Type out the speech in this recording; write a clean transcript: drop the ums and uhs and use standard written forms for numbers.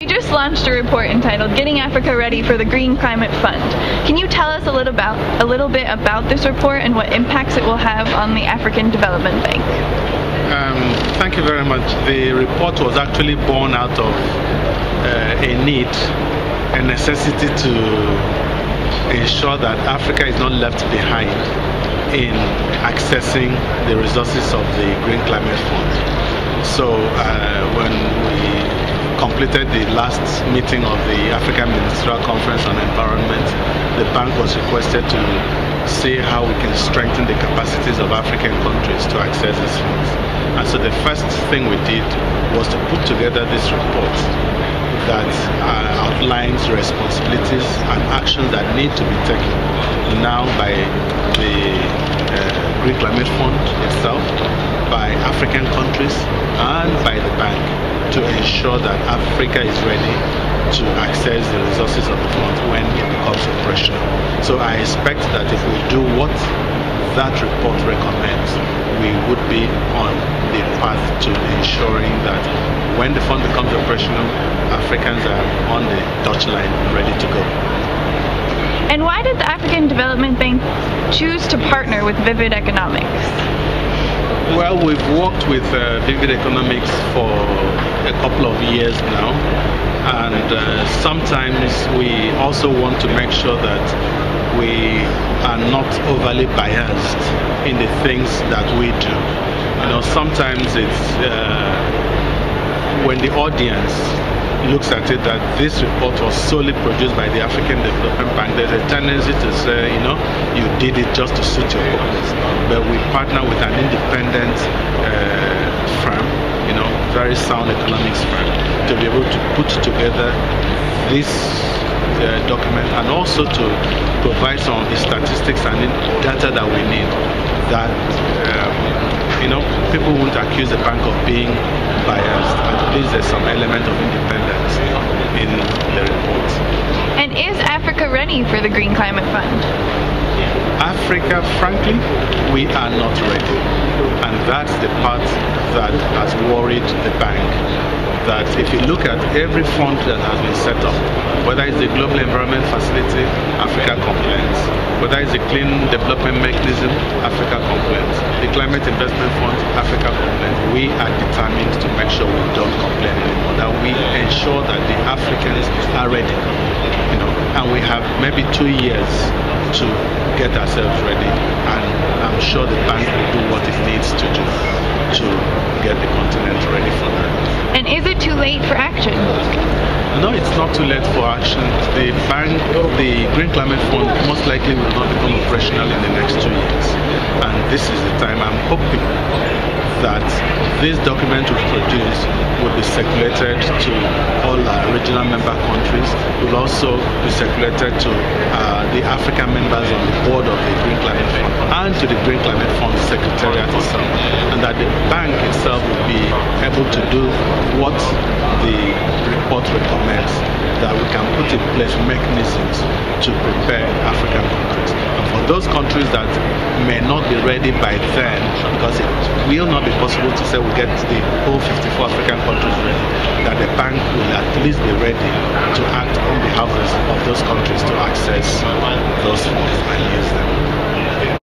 You just launched a report entitled Getting Africa Ready for the Green Climate Fund. Can you tell us a little bit about this report and what impacts it will have on the African Development Bank? Thank you very much. The report was actually born out of a need, a necessity to ensure that Africa is not left behind in accessing the resources of the Green Climate Fund. So when we completed the last meeting of the African Ministerial Conference on Environment, the bank was requested to see how we can strengthen the capacities of African countries to access these funds. And so the first thing we did was to put together this report that outlines responsibilities and actions that need to be taken now by the Green Climate Fund itself, by African countries and by the bank, to ensure that Africa is ready to access the resources of the fund when it becomes operational. So I expect that if we do what that report recommends, we would be on the path to ensuring that when the fund becomes operational, Africans are on the touchline ready to go. And why did the African Development Bank choose to partner with Vivid Economics? Well, we've worked with Vivid Economics for a couple of years now, and sometimes we also want to make sure that we are not overly biased in the things that we do. You know, sometimes it's when the audience looks at it that this report was solely produced by the African Development Bank, there's a tendency to say, you know, you did it just to suit your purpose. But we partner with an independent firm, you know, very sound economics firm, to be able to put together this document and also to provide some of the statistics and data that we need, that you know, people won't accuse the bank of being biased. At least there's some element of independence in the report. And is Africa ready for the Green Climate Fund? Africa, frankly, we are not ready. And that's the part that has worried the bank. That if you look at every fund that has been set up, whether it's the Global Environment Facility, Africa complains. Whether it's the Clean Development Mechanism, Africa complains. The Climate Investment Fund, Africa complains. We are determined to make sure we don't complain anymore, that we ensure that the Africans are ready. You know, and we have maybe 2 years to get ourselves ready, and I'm sure the bank will do what it needs to do to get the continent ready for that. And is it too late for action? No, it's not too late for action. The bank, the Green Climate Fund, most likely will not become operational in the next 2 years. And this is the time. I'm hoping that this document we produce will be circulated to all our regional member countries, will also be circulated to the African members on the board of the Green Climate Fund and to the Green Climate Fund Secretariat itself, and that the bank itself will be able to do what the report recommends, that we can put in place mechanisms to prepare African countries. And for those countries that may not be ready by then, because it will not be possible to say we get the whole 54 African countries ready, that the bank will at least be ready to act on behalf of those countries to access those funds and use them.